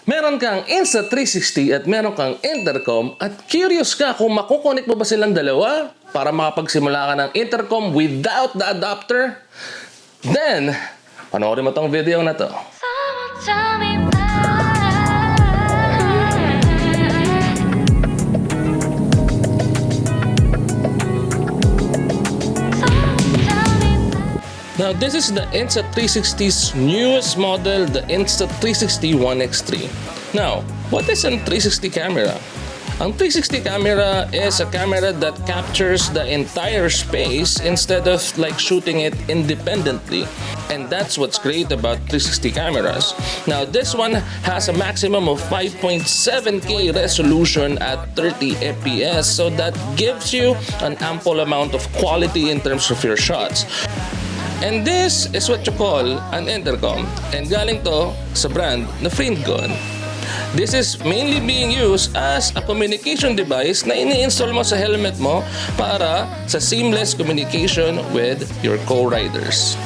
Meron kang Insta360 at meron kang Intercom at curious ka kung makukonek mo ba silang dalawa para makapagsimula ka ng Intercom without the adapter? Then, panoorin mo tong video na to. Now, this is the Insta360's newest model, the Insta360 ONEX3. Now, what is a 360 camera? Ang 360 camera is a camera that captures the entire space instead of like shooting it independently. And that's what's great about 360 cameras. Now, this one has a maximum of 5.7K resolution at 30 FPS, so that gives you an ample amount of quality in terms of your shots. And this is what you call an intercom. And galing to sa brand na Friendgon. This is mainly being used as a communication device na ini-install mo sa helmet mo para sa seamless communication with your co-riders.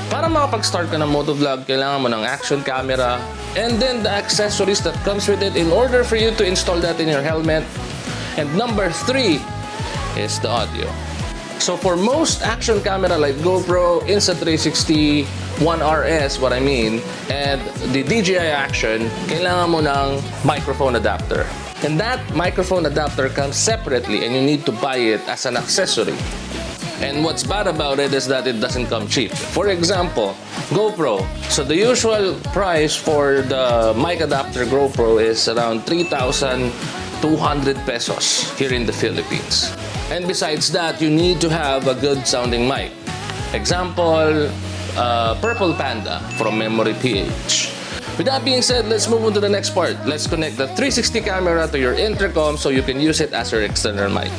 Para makapag-start ka ng motovlog, kailangan mo ng action camera and then the accessories that comes with it in order for you to install that in your helmet. And number 3 is the audio. So for most action camera like GoPro, Insta360, ONE3, what I mean, and the DJI Action, kailangan mo ng microphone adapter. And that microphone adapter comes separately and you need to buy it as an accessory. And what's bad about it is that it doesn't come cheap. For example, GoPro. So the usual price for the mic adapter GoPro is around 3,200 pesos here in the Philippines. And besides that, you need to have a good sounding mic. Example, Purple Panda from Memory PH. With that being said, let's move on to the next part. Let's connect the 360 camera to your intercom so you can use it as your external mic.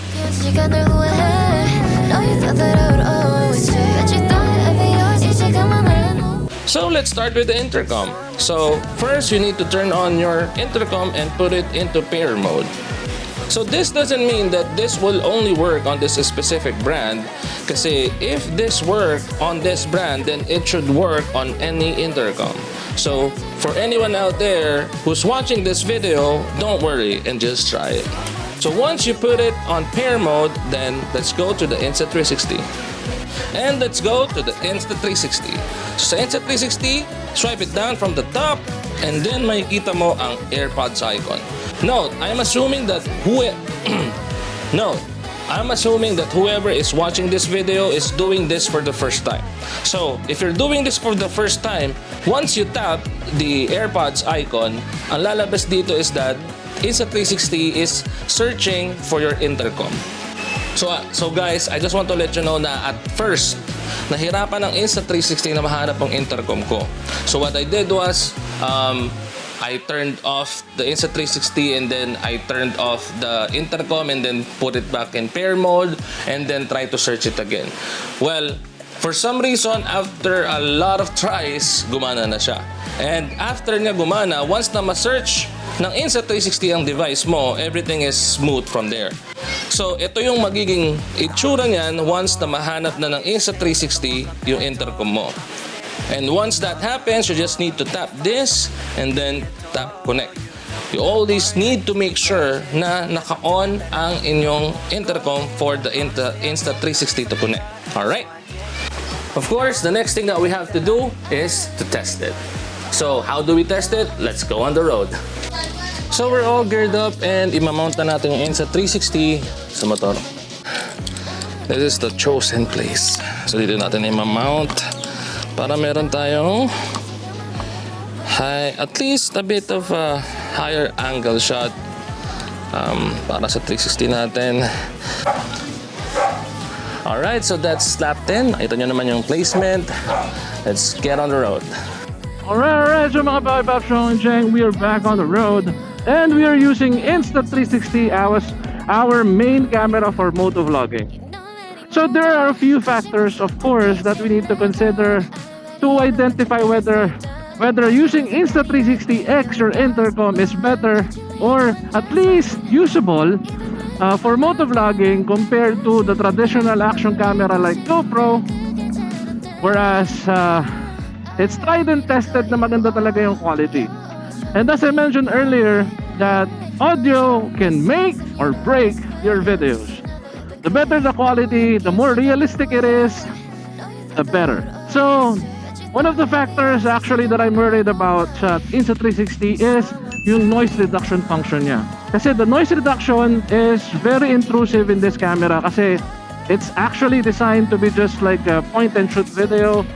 So let's start with the intercom. So first, you need to turn on your intercom and put it into pair mode. So this doesn't mean that this will only work on this specific brand. Kasi if this work on this brand, then it should work on any intercom. So for anyone out there who's watching this video, don't worry and just try it. So once you put it on pair mode, then let's go to the Insta360. And let's go to the Insta360. So sa Insta360, swipe it down from the top and then makikita mo ang AirPods icon. Note, I'm assuming that whoever is watching this video is doing this for the first time. So, if you're doing this for the first time, once you tap the AirPods icon, ang lalabas dito is that Insta360 is searching for your intercom. So guys, I just want to let you know na at first, nahirapan ng Insta360 na mahanap ang intercom ko. So what I did was, I turned off the Insta360 and then I turned off the intercom and then put it back in pair mode and then try to search it again. Well, for some reason, after a lot of tries, gumana na siya. And after niya gumana, once na ma-search ng Insta360 ang device mo, everything is smooth from there. So, ito yung magiging itsura niyan once na mahanap na ng Insta360 yung intercom mo. And once that happens, you just need to tap this and then tap connect. You always need to make sure na naka-on ang inyong intercom for the Insta360 to connect. Alright? Of course, the next thing that we have to do is to test it. So, how do we test it? Let's go on the road. So, we're all geared up and imamount na natin yung Insta360 sa motor. This is the chosen place. So, dito natin imamount para meron tayong at least a bit of a higher angle shot para sa 360 natin. Alright, so that's lap 10. Ito nyo naman yung placement. Let's get on the road. Alright, so mga Papi and Cheng, we are back on the road and we are using Insta360 as our main camera for motovlogging. So there are a few factors, of course, that we need to consider to identify whether using Insta360X or intercom is better or at least usable for motovlogging compared to the traditional action camera like GoPro, whereas it's tried and tested na maganda talaga yung quality. And as I mentioned earlier, that audio can make or break your videos. The better the quality, the more realistic it is, the better. So, one of the factors actually that I'm worried about sa Insta360 is yung noise reduction function niya. Kasi the noise reduction is very intrusive in this camera kasi it's actually designed to be just like a point and shoot video.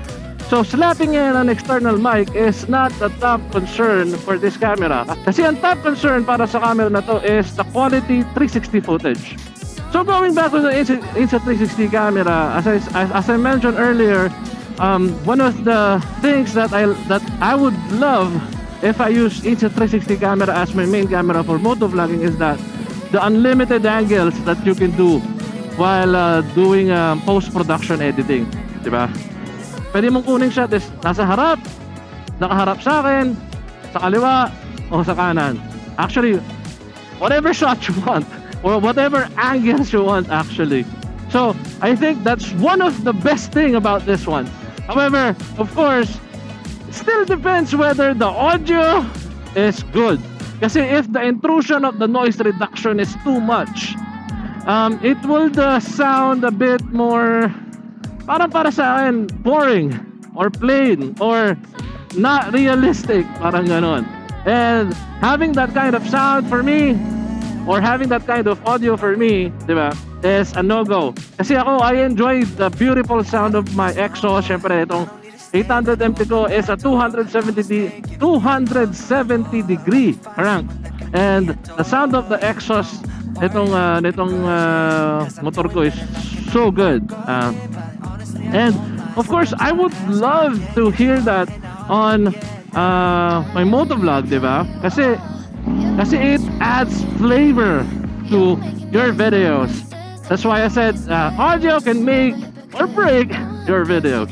So slapping in an external mic is not the top concern for this camera. Kasi ang top concern para sa camera na to is the quality 360 footage. So going back to the Insta360 camera, as I mentioned earlier, one of the things that I would love if I use Insta360 camera as my main camera for motovlogging is that the unlimited angles that you can do while doing post-production editing, diba? Pwede mong kuning shot is nasa harap, nakaharap sa akin, sa kaliwa, o sa kanan. Actually, whatever shot you want, or whatever angles you want actually. So, I think that's one of the best thing about this one. However, of course, it still depends whether the audio is good. Kasi if the intrusion of the noise reduction is too much, it will sound a bit more, parang para sa akin, boring or plain or not realistic, parang ganon. And having that kind of sound for me, or having that kind of audio for me, diba, is a no-go. Kasi ako, I enjoy the beautiful sound of my exhaust. Syempre, itong 800 MP ko is a 270 degree crank. And the sound of the exhaust nitong motor ko is so good. And of course, I would love to hear that on my motovlog, diba? Kasi it adds flavor to your videos. That's why I said audio can make or break your videos.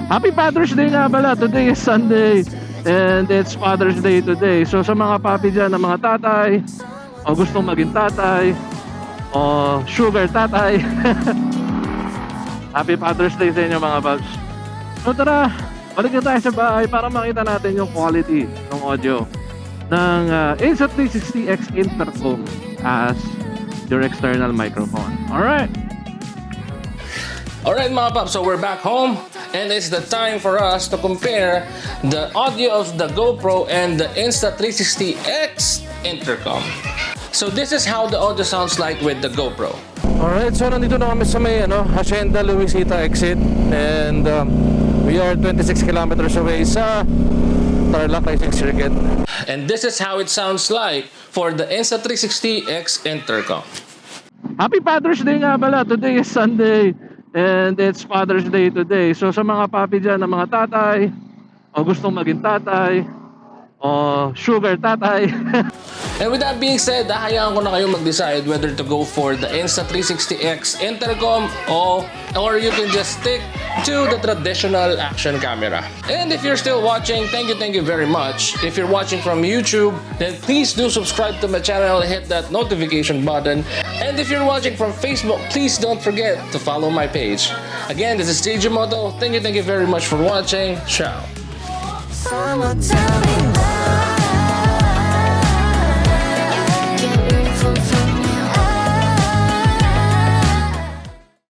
Happy Father's Day nga pala. Today is Sunday and it's Father's Day today. So sa mga papi dyan, na mga tatay o gustong maging tatay o sugar tatay, Happy Father's Day sa inyo mga paps. So tara, balik na tayo sa bahay para makita natin yung quality ng audio ng Insta360X Intercom as your external microphone. Alright mga paps, so we're back home and it's the time for us to compare the audio of the GoPro and the Insta360X Intercom. So this is how the audio sounds like with the GoPro. Alright, so nandito na kami sa may Hacienda Luisita exit and we are 26 kilometers away sa Tarlac Racing Circuit. And this is how it sounds like for the Insta360X Intercom. Happy Father's Day nga pala. Today is Sunday and it's Father's Day today. So sa mga papi dyan, na mga tatay o gustong maging tatay o sugar tatay. And with that being said, hayaan ko na kayo mag-decide whether to go for the Insta360X Intercom or you can just stick to the traditional action camera. And if you're still watching, thank you very much. If you're watching from YouTube, then please do subscribe to my channel and hit that notification button. And if you're watching from Facebook, please don't forget to follow my page. Again, this is cfmoto. Thank you very much for watching. Ciao.